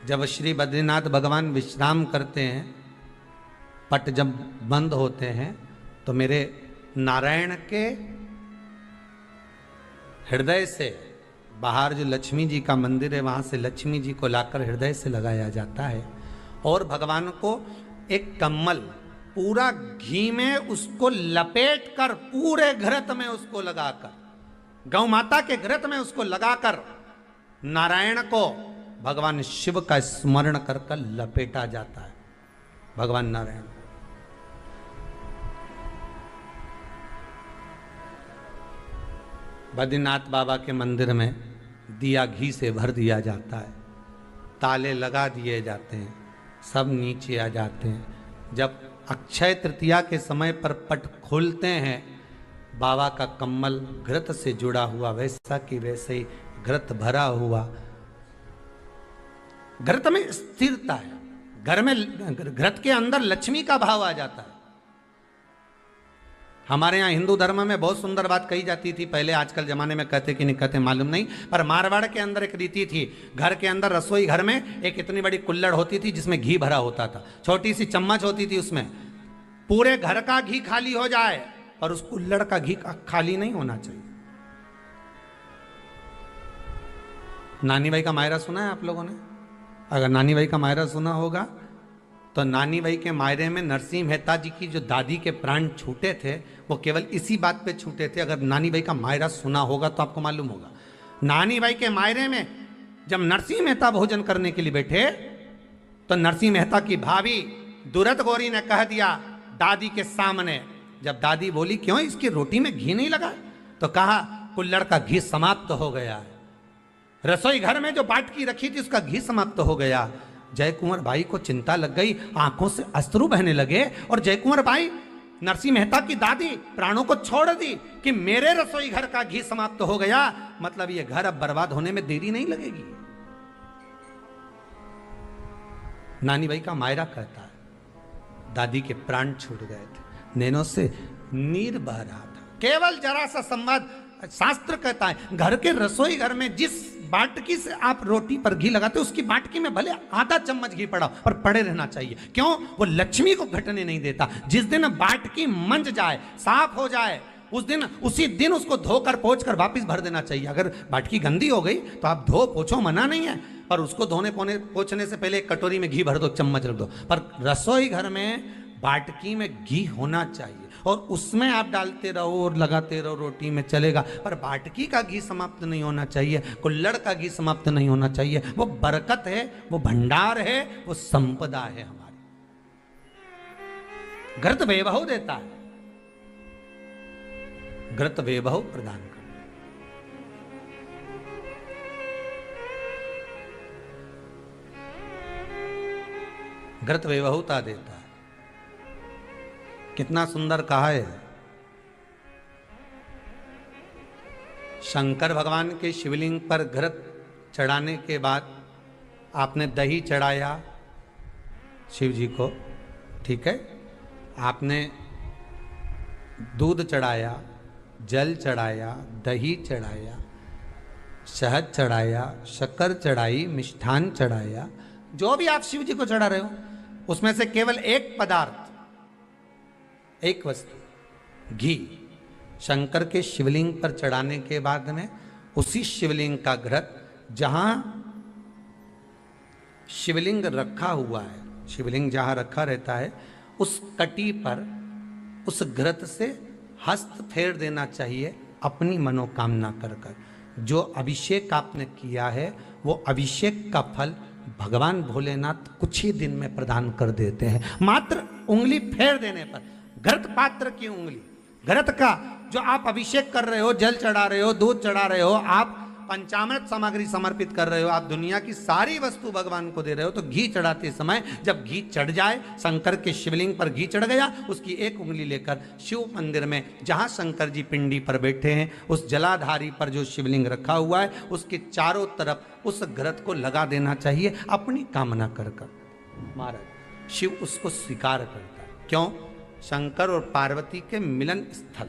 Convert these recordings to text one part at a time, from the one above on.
जब श्री बद्रीनाथ भगवान विश्राम करते हैं, पट जब बंद होते हैं, तो मेरे नारायण के हृदय से बाहर जो लक्ष्मी जी का मंदिर है, वहां से लक्ष्मी जी को लाकर हृदय से लगाया जाता है और भगवान को एक कम्मल पूरा घी में उसको लपेट कर, पूरे घृत में उसको लगाकर, गौ माता के घृत में उसको लगाकर नारायण को भगवान शिव का स्मरण कर कर लपेटा जाता है। भगवान नारायण को बद्रीनाथ बाबा के मंदिर में दिया घी से भर दिया जाता है, ताले लगा दिए जाते हैं, सब नीचे आ जाते हैं। जब अक्षय तृतीया के समय पर पट खोलते हैं, बाबा का कम्मल घृत से जुड़ा हुआ वैसा कि वैसे ही घृत भरा हुआ, घृत में स्थिरता है, घर में घृत के अंदर लक्ष्मी का भाव आ जाता है। हमारे यहाँ हिंदू धर्म में बहुत सुंदर बात कही जाती थी पहले, आजकल जमाने में कहते कि नहीं कहते मालूम नहीं, पर मारवाड़ के अंदर एक रीति थी। घर के अंदर रसोई घर में एक इतनी बड़ी कुल्हड़ होती थी जिसमें घी भरा होता था, छोटी सी चम्मच होती थी, उसमें पूरे घर का घी खाली हो जाए और उस कुल्हड़ का घी खाली नहीं होना चाहिए। नानी भाई का मायरा सुना है आप लोगों ने? अगर नानी भाई का मायरा सुना होगा तो नानी भाई के मायरे में नरसिंह मेहता जी की जो दादी के प्राण छूटे थे, वो केवल इसी बात पे छूटे थे। अगर नानी भाई का मायरा सुना होगा तो आपको मालूम होगा, नानी भाई के मायरे में जब नरसिंह मेहता भोजन करने के लिए बैठे तो नरसिंह मेहता की भाभी दुरत गौरी ने कह दिया दादी के सामने, जब दादी बोली क्यों इसकी रोटी में घी नहीं लगा, तो कहा कुल्हड़ का घी समाप्त हो गया है, रसोई घर में जो बाटकी रखी थी उसका घी समाप्त हो गया। जय कुंवर भाई को चिंता लग गई, आंखों से अश्रु बहने लगे और जय कुंवर भाई नरसिंह मेहता की दादी प्राणों को छोड़ दी कि मेरे रसोई घर का घी समाप्त हो गया, मतलब ये घर अब बर्बाद होने में देरी नहीं लगेगी। नानी भाई का मायरा कहता है दादी के प्राण छूट गए थे, नैनों से नीर बह रहा था, केवल जरा सा संवाद। शास्त्र कहता है घर के रसोई घर में जिस बाटकी से आप रोटी पर घी लगाते, उसकी बाटकी में भले आधा चम्मच घी पड़ा पर पड़े रहना चाहिए। क्यों? वो लक्ष्मी को घटने नहीं देता। जिस दिन बाटकी मंज जाए, साफ हो जाए, उस दिन उसी दिन उसको धोकर पोंछ कर वापस भर देना चाहिए। अगर बाटकी गंदी हो गई तो आप धो पोछो, मना नहीं है, पर उसको धोने पोछने से पहले एक कटोरी में घी भर दो, चम्मच रख दो। पर रसोई घर में बाटकी में घी होना चाहिए और उसमें आप डालते रहो और लगाते रहो, रोटी में चलेगा, पर बाटकी का घी समाप्त नहीं होना चाहिए, कुल्हड़ का घी समाप्त नहीं होना चाहिए। वो बरकत है, वो भंडार है, वो संपदा है हमारी। घृत वैभव देता है, घृत वैभव प्रदान करता है, घृत वैभवता देता है। कितना सुंदर कहा है। शंकर भगवान के शिवलिंग पर घृत चढ़ाने के बाद आपने दही चढ़ाया शिव जी को, ठीक है, आपने दूध चढ़ाया, जल चढ़ाया, दही चढ़ाया, शहद चढ़ाया, शक्कर चढ़ाई, मिष्ठान चढ़ाया, जो भी आप शिव जी को चढ़ा रहे हो उसमें से केवल एक पदार्थ, एक वस्तु, घी, शंकर के शिवलिंग पर चढ़ाने के बाद में उसी शिवलिंग का घृत, जहां शिवलिंग रखा हुआ है, शिवलिंग जहां रखा रहता है, उस कटी पर उस घृत से हस्त फेर देना चाहिए अपनी मनोकामना कर कर। जो अभिषेक आपने किया है वो अभिषेक का फल भगवान भोलेनाथ कुछ ही दिन में प्रदान कर देते हैं। मात्र उंगली फेर देने पर, घृत पात्र की उंगली, घृत का जो आप अभिषेक कर रहे हो, जल चढ़ा रहे हो, दूध चढ़ा रहे हो, आप पंचामृत सामग्री समर्पित कर रहे हो, आप दुनिया की सारी वस्तु भगवान को दे रहे हो, तो घी चढ़ाते समय जब घी चढ़ जाए, शंकर के शिवलिंग पर घी चढ़ गया, उसकी एक उंगली लेकर शिव मंदिर में जहां शंकर जी पिंडी पर बैठे हैं, उस जलाधारी पर जो शिवलिंग रखा हुआ है, उसके चारों तरफ उस घृत को लगा देना चाहिए अपनी कामना कर कर। महाराज शिव उसको स्वीकार करता है। क्यों? शंकर और पार्वती के मिलन स्थल,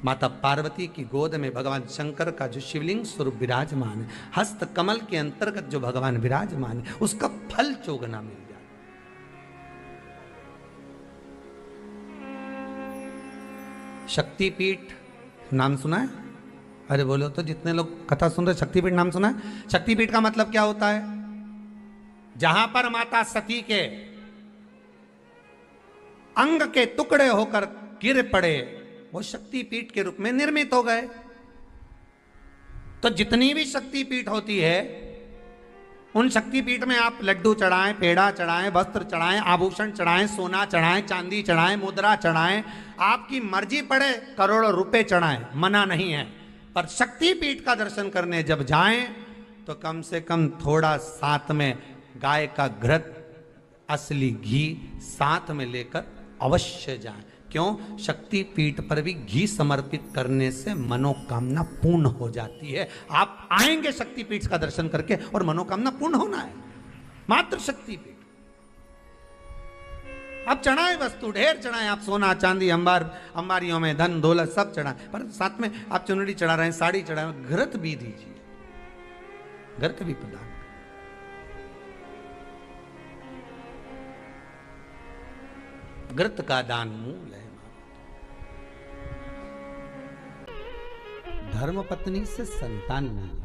माता पार्वती की गोद में भगवान शंकर का जो शिवलिंग स्वरूप विराजमान है, हस्त कमल के अंतर्गत जो भगवान विराजमान है, उसका फल चोगना मिल जाए। शक्तिपीठ नाम सुना है? अरे बोलो तो, जितने लोग कथा सुन रहे, शक्तिपीठ नाम सुना है? शक्तिपीठ का मतलब क्या होता है? जहां पर माता सती के अंग के टुकड़े होकर गिर पड़े, वो शक्तिपीठ के रूप में निर्मित हो गए। तो जितनी भी शक्तिपीठ होती है, उन शक्तिपीठ में आप लड्डू चढ़ाएं, पेड़ा चढ़ाएं, वस्त्र चढ़ाएं, आभूषण चढ़ाएं, सोना चढ़ाएं, चांदी चढ़ाएं, मुद्रा चढ़ाएं, आपकी मर्जी पड़े करोड़ों रुपए चढ़ाएं, मना नहीं है। पर शक्तिपीठ का दर्शन करने जब जाएं तो कम से कम थोड़ा साथ में गाय का घृत, असली घी साथ में लेकर अवश्य जाएं। क्यों? शक्तिपीठ पर भी घी समर्पित करने से मनोकामना पूर्ण हो जाती है। आप आएंगे शक्तिपीठ का दर्शन करके और मनोकामना पूर्ण होना है, मात्र शक्तिपीठ। आप चढ़ाएं वस्तु, ढेर चढ़ाएं, आप सोना चांदी अंबारियों में धन दौलत सब चढ़ाएं, पर साथ में आप चुनरी चढ़ा रहे हैं, साड़ी चढ़ा रहे हैं, घृत भी दीजिए, घृत भी प्रदान। घृत का दान मूल है। धर्म पत्नी से संतान नहीं,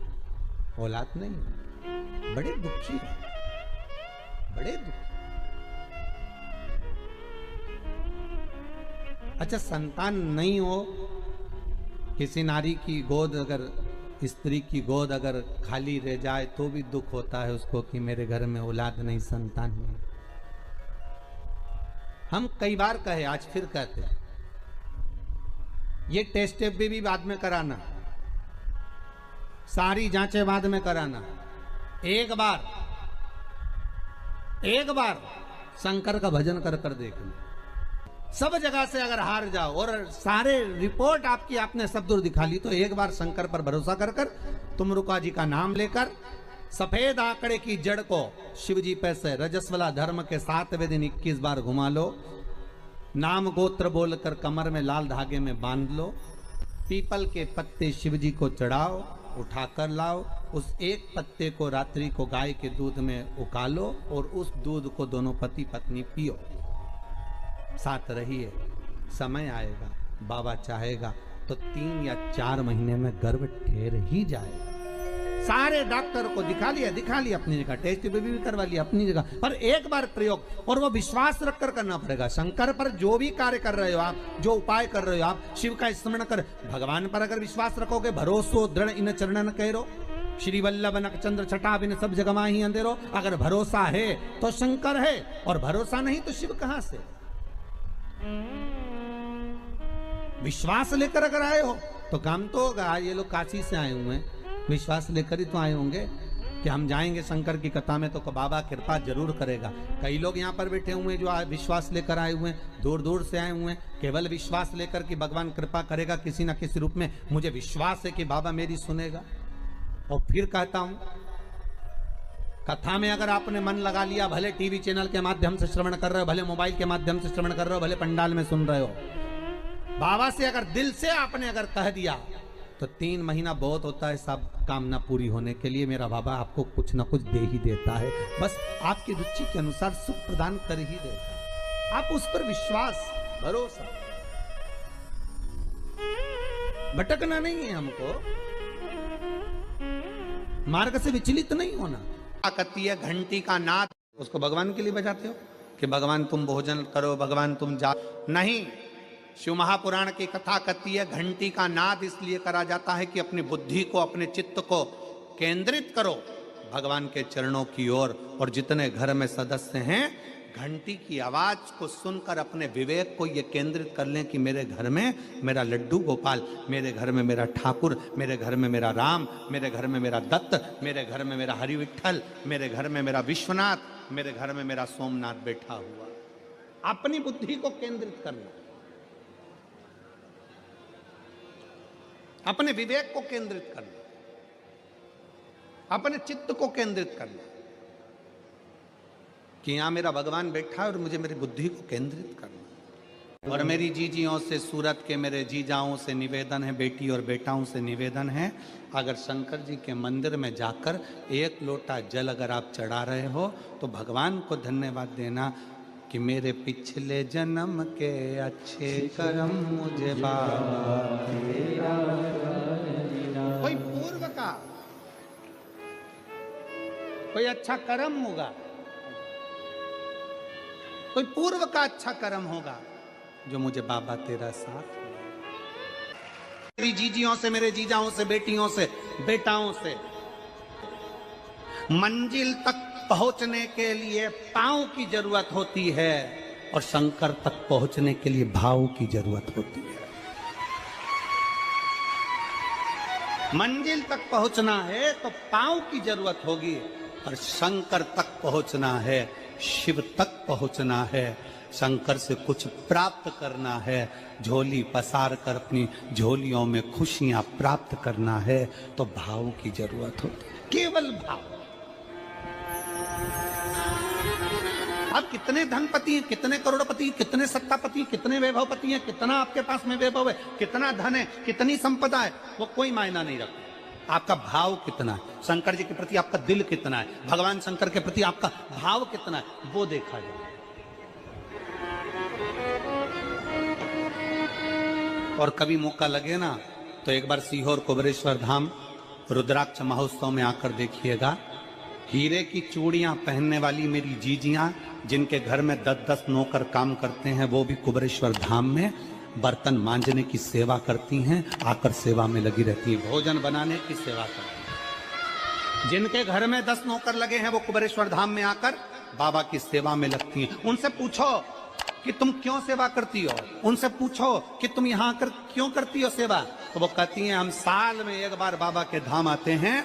औलाद नहीं, बड़े दुखी है, बड़े दुखी। अच्छा, संतान नहीं हो, किसी नारी की गोद अगर, स्त्री की गोद अगर खाली रह जाए तो भी दुख होता है उसको कि मेरे घर में औलाद नहीं, संतान नहीं। हम कई बार कहे, आज फिर कहते हैं, ये टेस्ट भी बाद में कराना, सारी जांचें बाद में कराना। एक बार शंकर का भजन कर कर देखना। सब जगह से अगर हार जाओ और सारे रिपोर्ट आपकी आपने सब दूर दिखा ली, तो एक बार शंकर पर भरोसा कर कर तुमरुका जी का नाम लेकर सफेद आंकड़े की जड़ को शिव जी पे से रजस्वला धर्म के 7वें दिन 21 बार घुमा लो। नाम गोत्र बोलकर कमर में लाल धागे में बांध लो। पीपल के पत्ते शिव जी को चढ़ाओ, उठाकर लाओ। उस एक पत्ते को रात्रि को गाय के दूध में उकालो और उस दूध को दोनों पति पत्नी पियो। साथ रहिए, समय आएगा, बाबा चाहेगा तो 3 या 4 महीने में गर्भ ठहर ही जाएगा। सारे डॉक्टर को दिखा लिया अपनी जगह, टेस्ट भी करवा लिया अपनी जगह, पर एक बार प्रयोग, और वो विश्वास रखकर करना पड़ेगा। शंकर पर जो भी कार्य कर रहे हो आप, जो उपाय कर रहे हो आप, शिव का स्मरण कर, भगवान पर अगर विश्वास रखोगे, भरोसो दृढ़ इन चरणन करो, श्री वल्लभ नक चंद्र छटा बिन सब जगह माही अंधेरो। अगर भरोसा है तो शंकर है, और भरोसा नहीं तो शिव कहां से। विश्वास लेकर अगर आए हो तो काम तो होगा। ये लोग काशी से आए हुए हैं, विश्वास लेकर ही तो आए होंगे कि हम जाएंगे शंकर की कथा में तो बाबा कृपा जरूर करेगा। कई लोग यहाँ पर बैठे हुए हैं जो विश्वास लेकर आए हुए हैं, दूर दूर से आए हुए हैं, केवल विश्वास लेकर कि भगवान कृपा करेगा किसी न किसी रूप में, मुझे विश्वास है कि बाबा मेरी सुनेगा। और फिर कहता हूं, कथा में अगर आपने मन लगा लिया, भले टीवी चैनल के माध्यम से श्रवण कर रहे हो, भले मोबाइल के माध्यम से श्रवण कर रहे हो, भले पंडाल में सुन रहे हो, बाबा से अगर दिल से आपने अगर कह दिया तो 3 महीना बहुत होता है सब कामना पूरी होने के लिए। मेरा बाबा आपको कुछ ना कुछ दे ही देता है, बस आपकी रुचि के अनुसार सुख प्रदान कर ही देता है। आप उस पर विश्वास, भरोसा, भटकना नहीं है हमको, मार्ग से विचलित नहीं होना। कहती है घंटी का नाद, उसको भगवान के लिए बजाते हो कि भगवान तुम भोजन करो, भगवान तुम जा, नहीं। शिव महापुराण की कथा कहती है घंटी का नाद इसलिए करा जाता है कि अपनी बुद्धि को, अपने चित्त को केंद्रित करो भगवान के चरणों की ओर। और जितने घर में सदस्य हैं, घंटी की आवाज को सुनकर अपने विवेक को ये केंद्रित कर लें कि मेरे घर में मेरा लड्डू गोपाल, मेरे घर में मेरा ठाकुर, मेरे घर में मेरा राम, मेरे घर में मेरा दत्त, मेरे घर में मेरा हरि विठल, मेरे घर में मेरा विश्वनाथ, मेरे घर में मेरा सोमनाथ बैठा हुआ। अपनी बुद्धि को केंद्रित करना, अपने विवेक को केंद्रित करना, अपने चित्त को केंद्रित करना कि यहां मेरा भगवान बैठा है और मुझे मेरी बुद्धि को केंद्रित करना। और मेरी जीजियों से, सूरत के मेरे जीजाओं से निवेदन है, बेटी और बेटाओं से निवेदन है, अगर शंकर जी के मंदिर में जाकर एक लोटा जल अगर आप चढ़ा रहे हो तो भगवान को धन्यवाद देना कि मेरे पिछले जन्म के अच्छे कर्म मुझे बाबा कोई पूर्व का कोई अच्छा कर्म होगा, कोई पूर्व का अच्छा कर्म होगा जो मुझे बाबा तेरा साथ। मेरी जीजियों से, मेरे जीजाओं से, बेटियों से, बेटाओं से मंजिल तक पहुंचने के लिए पांव की जरूरत होती है और शंकर तक पहुंचने के लिए भाव की जरूरत होती है। मंजिल तक पहुंचना है तो पांव की जरूरत होगी और शंकर तक पहुंचना है, शिव तक पहुंचना है, शंकर से कुछ प्राप्त करना है, झोली पसार कर अपनी झोलियों में खुशियां प्राप्त करना है तो भाव की जरूरत होती है, केवल भाव। आप कितने धनपति हैं, कितने करोड़पति हैं, कितने सत्तापति हैं, कितने वैभवपति हैं, कितना आपके पास में वैभव है, कितना धन है, कितनी संपदा है, वो कोई मायना नहीं रखता। आपका भाव कितना है, शंकर जी के प्रति आपका दिल कितना है, भगवान शंकर के प्रति आपका भाव कितना है, वो देखा जाए। और कभी मौका लगे ना तो एक बार सीहोर कुबेरेश्वर धाम रुद्राक्ष महोत्सव में आकर देखिएगा। हीरे की चूड़ियां पहनने वाली मेरी जीजियां जिनके घर में 10-10 नौकर काम करते हैं, वो भी कुबेरेश्वर धाम में बर्तन मांजने की सेवा करती हैं, आकर सेवा में लगी रहती हैं, भोजन बनाने की सेवा करती हैं। जिनके घर में 10 नौकर लगे हैं वो कुबेरेश्वर धाम में आकर बाबा की सेवा में लगती हैं। उनसे पूछो कि तुम क्यों सेवा करती हो, उनसे पूछो कि तुम यहाँ आकर क्यों करती हो सेवा, तो वो कहती हैं हम साल में एक बार बाबा के धाम आते हैं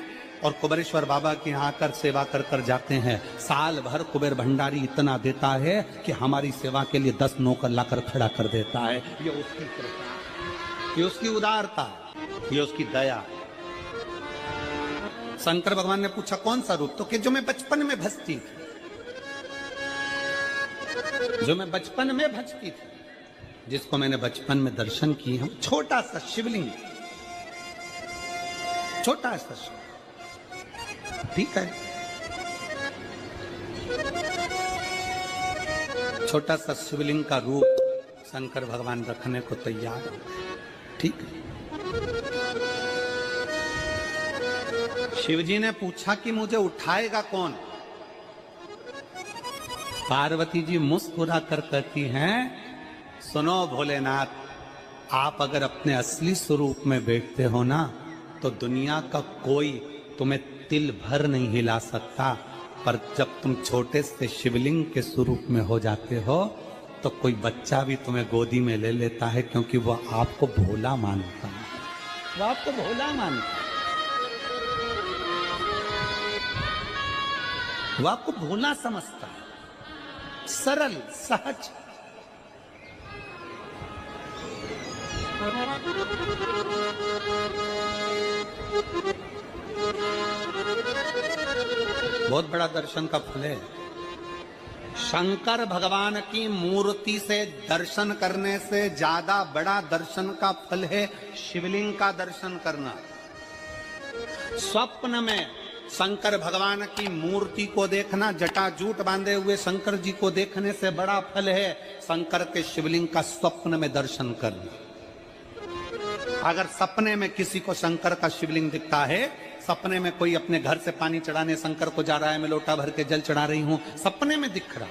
और कुबेरेश्वर बाबा के यहाँ आकर सेवा कर कर जाते हैं। साल भर कुबेर भंडारी इतना देता है कि हमारी सेवा के लिए 10 नौकर लाकर खड़ा कर देता है। ये उसकी कृपा, ये उसकी उदारता, ये उसकी दया। शंकर भगवान ने पूछा कौन सा रूप, तो कि जो मैं बचपन में भजती थी, जो मैं बचपन में भजती थी, जिसको मैंने बचपन में दर्शन किए हैं, छोटा सा शिवलिंग, छोटा सा शिवलिंग, ठीक है, छोटा सा शिवलिंग का रूप शंकर भगवान रखने को तैयार है, ठीक है। शिवजी ने पूछा कि मुझे उठाएगा कौन। पार्वती जी मुस्कुरा कर कहती हैं सुनो भोलेनाथ, आप अगर अपने असली स्वरूप में बैठते हो ना तो दुनिया का कोई तुम्हें तिल भर नहीं हिला सकता, पर जब तुम छोटे से शिवलिंग के स्वरूप में हो जाते हो तो कोई बच्चा भी तुम्हें गोदी में ले लेता है, क्योंकि वो आपको भोला मानता है, वो आपको भोला मानता है, वो आपको भोला समझता है, सरल सहज। बहुत बड़ा दर्शन का फल है। शंकर भगवान की मूर्ति से दर्शन करने से ज्यादा बड़ा दर्शन का फल है शिवलिंग का दर्शन करना। स्वप्न में शंकर भगवान की मूर्ति को देखना, जटाजूट बांधे हुए शंकर जी को देखने से बड़ा फल है शंकर के शिवलिंग का स्वप्न में दर्शन करना। अगर सपने में किसी को शंकर का शिवलिंग दिखता है, सपने में कोई अपने घर से पानी चढ़ाने शंकर को जा रहा है, मैं लोटा भर के जल चढ़ा रही हूं, सपने में दिख रहा।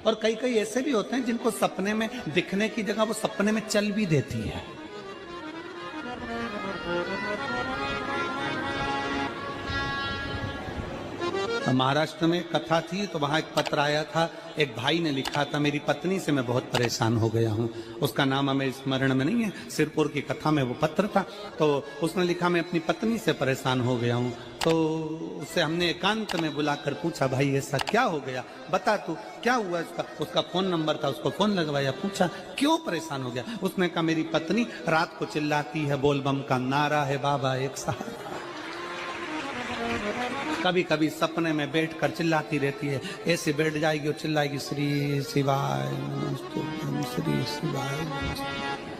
और कई कई ऐसे भी होते हैं जिनको सपने में दिखने की जगह वो सपने में चल भी देती है। महाराष्ट्र में कथा थी तो वहां एक पत्र आया था, एक भाई ने लिखा था मेरी पत्नी से मैं बहुत परेशान हो गया हूं। उसका नाम हमें स्मरण में नहीं है, सिरपुर की कथा में वो पत्र था। तो उसने लिखा मैं अपनी पत्नी से परेशान हो गया हूं। तो उससे हमने एकांत में बुलाकर पूछा भाई ऐसा क्या हो गया, बता तू क्या हुआ। उसका फोन नंबर था, उसको फोन लगवाया, पूछा क्यों परेशान हो गया। उसने कहा मेरी पत्नी रात को चिल्लाती है, बोल बम का नारा है बाबा एक सहारा। कभी कभी सपने में बैठकर चिल्लाती रहती है, ऐसे बैठ जाएगी और चिल्लाएगी श्री शिवाय नमस्तुभ्यं, श्री शिवाय नमस्तुभ्यं।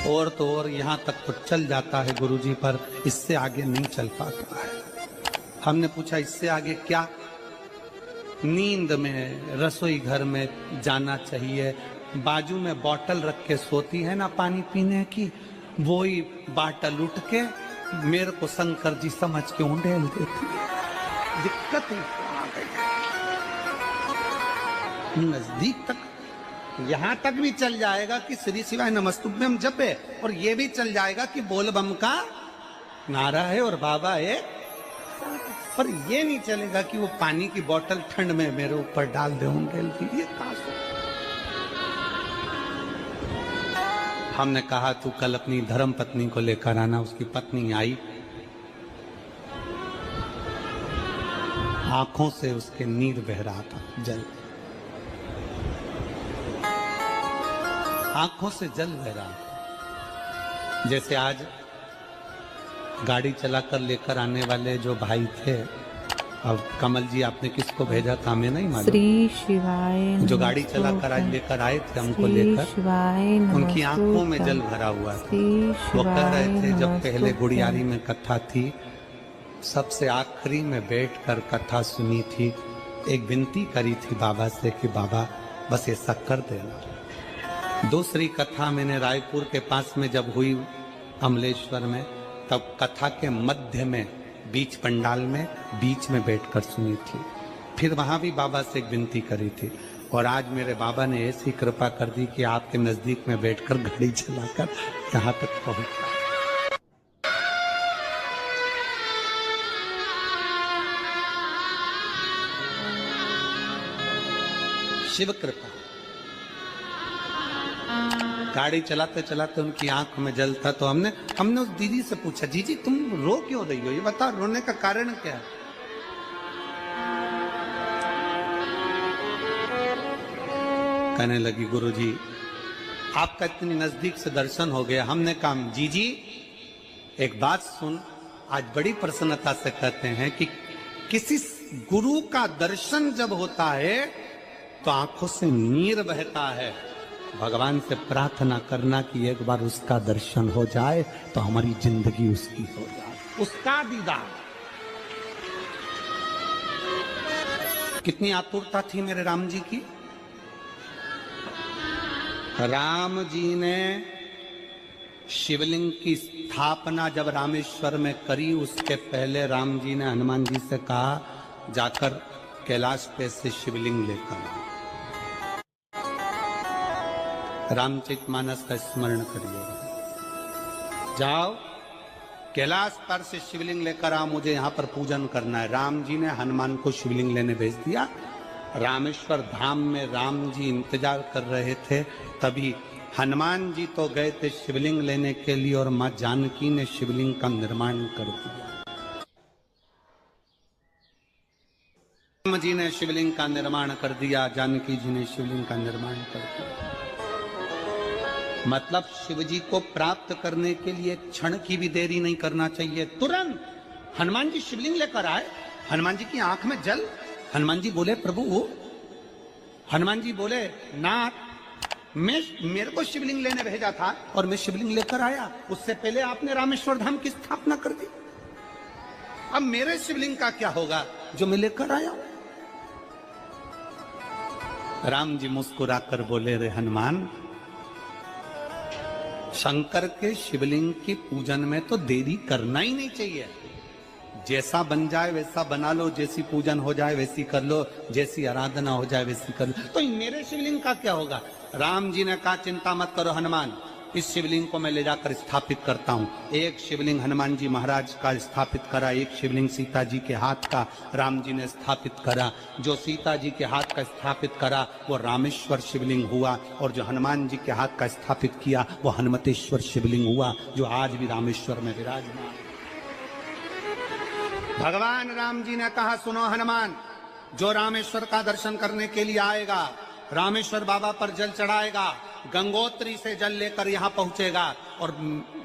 और तो और यहाँ तक तो चल जाता है गुरुजी, पर इससे आगे नहीं चल पाता है। हमने पूछा इससे आगे क्या? नींद में रसोई घर में जाना चाहिए, बाजू में बोतल रख के सोती है ना पानी पीने की, वो ही बाटल उठ के मेरे को शंकर जी समझ के उंडेल देती है। दिक्कत ही नजदीक तक, यहां तक भी चल जाएगा कि श्री शिवाय नमस्तुभ्यं जपे, और ये भी चल जाएगा कि बोल बम का नारा है और बाबा है, पर ये नहीं चलेगा कि वो पानी की बोतल ठंड में मेरे ऊपर डाल दे उंडेल की। ये हमने कहा तू कल अपनी धर्म पत्नी को लेकर आना। उसकी पत्नी आई, आंखों से उसके नीर बह रहा था, जल, आंखों से जल बह रहा था। जैसे आज गाड़ी चलाकर लेकर आने वाले जो भाई थे, अब कमल जी आपने किसको भेजा था हमें नहीं मालूम, श्री शिवाय, जो गाड़ी चलाकर आज लेकर आए थे हमको लेकर, उनकी आंखों में जल भरा हुआ था। वो कह रहे थे जब पहले गुड़ियारी में कथा थी, सबसे आखिरी में बैठकर कथा सुनी थी, एक विनती करी थी बाबा से कि बाबा बस ऐसा कर देना। दूसरी कथा मैंने रायपुर के पास में जब हुई अमलेश्वर में, तब कथा के मध्य में बीच पंडाल में बीच में बैठकर सुनी थी। फिर वहां भी बाबा से एक विनती करी थी, और आज मेरे बाबा ने ऐसी कृपा कर दी कि आपके नजदीक में बैठकर गाड़ी चलाकर यहाँ तक पहुंचा। शिव कृपा। गाड़ी चलाते चलाते उनकी आंख में जल था, तो हमने उस दीदी से पूछा, जीजी तुम रो क्यों रही हो, ये बता, रोने का कारण क्या है? कहने लगी गुरुजी आपका इतनी नजदीक से दर्शन हो गया। हमने कहा जीजी एक बात सुन, आज बड़ी प्रसन्नता से कहते हैं कि किसी गुरु का दर्शन जब होता है तो आंखों से नीर बहता है। भगवान से प्रार्थना करना कि एक बार उसका दर्शन हो जाए तो हमारी जिंदगी उसकी हो जाए, उसका दीदार। कितनी आतुरता थी मेरे राम जी की। राम जी ने शिवलिंग की स्थापना जब रामेश्वर में करी, उसके पहले राम जी ने हनुमान जी से कहा जाकर कैलाश पे से शिवलिंग लेकर आओ। रामचरितमानस का स्मरण करिएगा, जाओ कैलाश पर से शिवलिंग लेकर आओ, मुझे यहाँ पर पूजन करना है। राम जी ने हनुमान को शिवलिंग लेने भेज दिया। रामेश्वर धाम में राम जी इंतजार कर रहे थे, तभी हनुमान जी तो गए थे शिवलिंग लेने के लिए, और माँ जानकी ने शिवलिंग का निर्माण कर दिया। राम जी ने शिवलिंग का निर्माण कर दिया, जानकी जी ने शिवलिंग का निर्माण कर दिया। मतलब शिव जी को प्राप्त करने के लिए क्षण की भी देरी नहीं करना चाहिए। तुरंत हनुमान जी शिवलिंग लेकर आए, हनुमान जी की आंख में जल। हनुमान जी बोले प्रभु, हनुमान जी बोले नाथ मेरे को शिवलिंग लेने भेजा था और मैं शिवलिंग लेकर आया, उससे पहले आपने रामेश्वर धाम की स्थापना कर दी। अब मेरे शिवलिंग का क्या होगा जो मैं लेकर आया? राम जी मुस्कुराकर बोले, रे हनुमान, शंकर के शिवलिंग की पूजन में तो देरी करना ही नहीं चाहिए। जैसा बन जाए वैसा बना लो, जैसी पूजन हो जाए वैसी कर लो, जैसी आराधना हो जाए वैसी कर लो। तो मेरे शिवलिंग का क्या होगा? राम जी ने कहा चिंता मत करो हनुमान, इस शिवलिंग को मैं ले जाकर स्थापित करता हूँ। एक शिवलिंग हनुमान जी महाराज का स्थापित करा, एक शिवलिंग सीता जी के हाथ का राम जी ने स्थापित करा। जो सीता जी के हाथ का स्थापित करा वो रामेश्वर शिवलिंग हुआ, और जो हनुमान जी के हाथ का स्थापित किया वो हनुमतेश्वर शिवलिंग हुआ, जो आज भी रामेश्वर में विराजमान। भगवान राम जी ने कहा, सुनो हनुमान, जो रामेश्वर का दर्शन करने के लिए आएगा, रामेश्वर बाबा पर जल चढ़ाएगा, गंगोत्री से जल लेकर यहाँ पहुंचेगा, और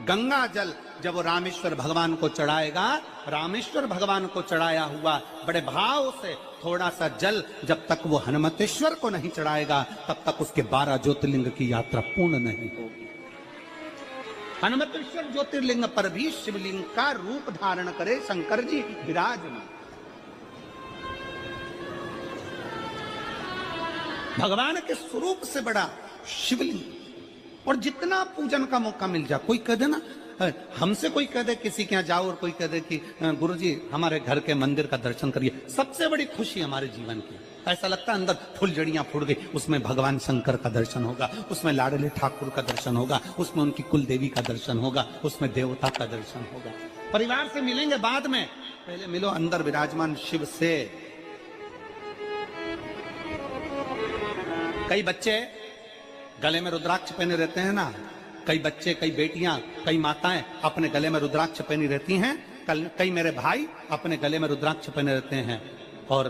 गंगा जल जब वो रामेश्वर भगवान को चढ़ाएगा, रामेश्वर भगवान को चढ़ाया हुआ बड़े भाव से थोड़ा सा जल जब तक वो हनुमतेश्वर को नहीं चढ़ाएगा, तब तक उसके 12 ज्योतिर्लिंग की यात्रा पूर्ण नहीं होगी। हनुमतेश्वर ज्योतिर्लिंग पर भी शिवलिंग का रूप धारण करे शंकर जी विराजमान। भगवान के स्वरूप से बड़ा शिवलिंग, और जितना पूजन का मौका मिल जाए, कोई कह दे ना, हमसे कोई कह दे किसी के यहाँ जाओ और कोई कह दे कि गुरुजी हमारे घर के मंदिर का दर्शन करिए, सबसे बड़ी खुशी हमारे जीवन की। ऐसा लगता है अंदर फुलझड़ियां फूट गई, उसमें भगवान शंकर का दर्शन होगा, उसमें लाडले ठाकुर का दर्शन होगा, उसमें उनकी कुल देवी का दर्शन होगा, उसमें देवता का दर्शन होगा। परिवार से मिलेंगे बाद में, पहले मिलो अंदर विराजमान शिव से। कई बच्चे गले में रुद्राक्ष पहने रहते हैं ना, कई बच्चे, कई बेटियां, कई माताएं अपने गले में रुद्राक्ष पहनी रहती हैं, कई मेरे भाई अपने गले में रुद्राक्ष पहने रहते हैं। और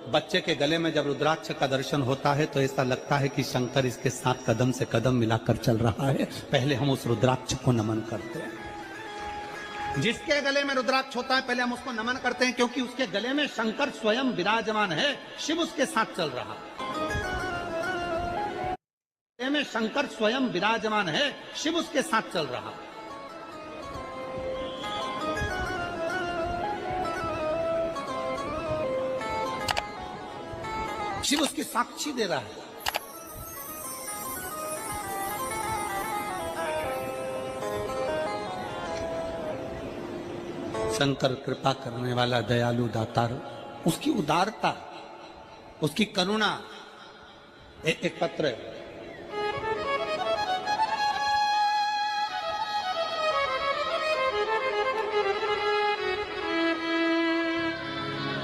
बच्चे के गले में जब रुद्राक्ष का दर्शन होता है तो ऐसा लगता है कि शंकर इसके साथ कदम से कदम मिलाकर चल रहा है। पहले हम उस रुद्राक्ष को नमन करते हैं। जिसके गले में रुद्राक्ष होता है पहले हम उसको नमन करते हैं, क्योंकि उसके गले में शंकर स्वयं विराजमान है, शिव उसके साथ चल रहा है। में शंकर स्वयं विराजमान है, शिव उसके साथ चल रहा। शिव उसकी साक्षी दे रहा है। शंकर कृपा करने वाला दयालु दातार, उसकी उदारता, उसकी करुणा। एक पत्र है,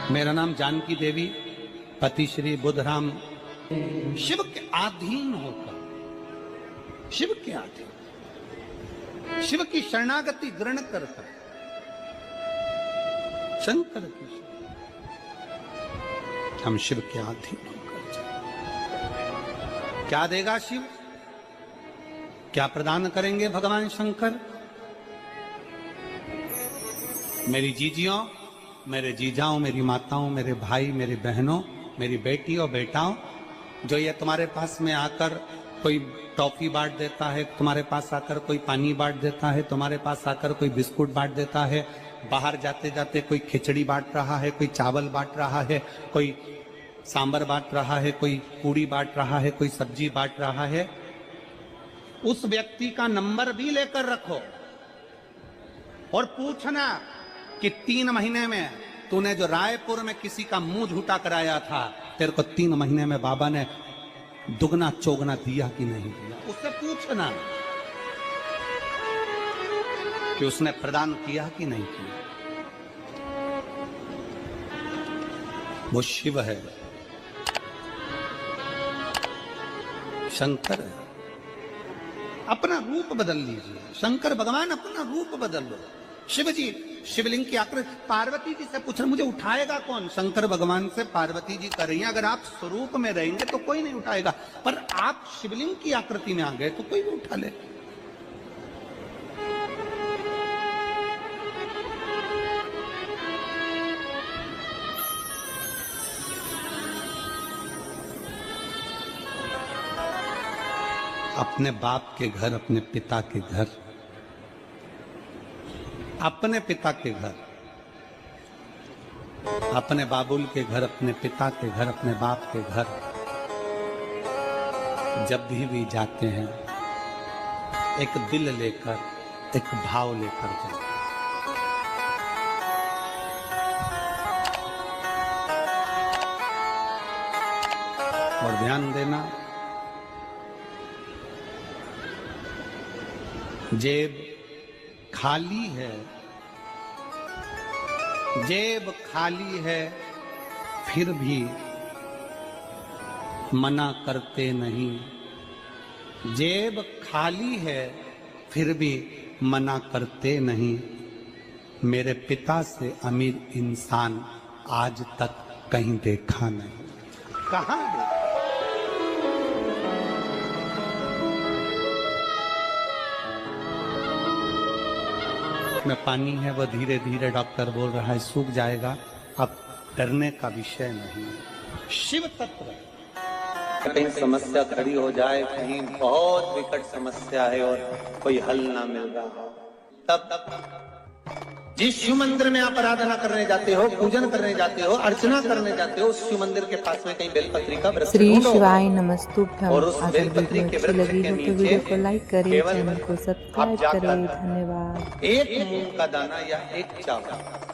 मेरा नाम जानकी देवी, पति श्री बुद्धराम, शिव के अधीन होकर, शिव के अधीन, शिव की शरणागति ग्रहण करता, शंकर की, हम शिव के अधीन होकर क्या देगा शिव, क्या प्रदान करेंगे भगवान शंकर? मेरी जीजियों, मेरे जीजाओं, मेरी माताओं, मेरे भाई, मेरी बहनों, मेरी बेटी और बेटाओं, जो ये तुम्हारे पास में आकर कोई टॉफी बांट देता है, तुम्हारे पास आकर कोई पानी बांट देता है, तुम्हारे पास आकर कोई बिस्कुट बांट देता है, बाहर जाते जाते कोई खिचड़ी बांट रहा है, कोई चावल बांट रहा है, कोई सांबर बांट रहा है, कोई पूड़ी बांट रहा है, कोई सब्जी बांट रहा है, उस व्यक्ति का नंबर भी लेकर रखो और पूछना कि 3 महीने में तूने जो रायपुर में किसी का मुंह झूठा कराया था, तेरे को 3 महीने में बाबा ने दुगना चौगना दिया कि नहीं दिया। उससे पूछना कि उसने प्रदान किया कि नहीं किया। वो शिव है, शंकर है। अपना रूप बदल लीजिए, शंकर भगवान अपना रूप बदल लो। शिव जी शिवलिंग की आकृति, पार्वती जी से पूछ रहे मुझे उठाएगा कौन? शंकर भगवान से पार्वती जी कर रही हैं, अगर आप स्वरूप में रहेंगे तो कोई नहीं उठाएगा, पर आप शिवलिंग की आकृति में आ गए तो कोई भी उठा ले। अपने बाप के घर, अपने पिता के घर, अपने पिता के घर, अपने बाबुल के घर, अपने पिता के घर, अपने बाप के घर जब भी जाते हैं, एक दिल लेकर, एक भाव लेकर जाते हैं। और ध्यान देना, जेब खाली है, जेब खाली है, फिर भी मना करते नहीं। जेब खाली है, फिर भी मना करते नहीं। मेरे पिता से अमीर इंसान आज तक कहीं देखा नहीं। कहाँ देखा? उसमें पानी है, वो धीरे धीरे डॉक्टर बोल रहा है सूख जाएगा। अब डरने का विषय नहीं। शिव तत्व कहीं समस्या खड़ी हो जाए, कहीं बहुत विकट समस्या है और कोई हल ना मिल रहा हो, तब जिस शिव मंदिर में आप आराधना करने जाते हो, पूजन करने जाते हो, अर्चना करने जाते हो, उस शिव मंदिर के पास में कहीं बेलपत्री का वृक्ष श्री ढूंढो। शिवाय नमस्तुभ्यम। और उस अगर बेलपत्री वीडियो के अच्छी वृक्ष लगी के हो तो नीचे वीडियो को लाइक करें, केवल चैनल को आप सब्सक्राइब जाकर करें। धन्यवाद। एक मूंग का दाना या एक चावल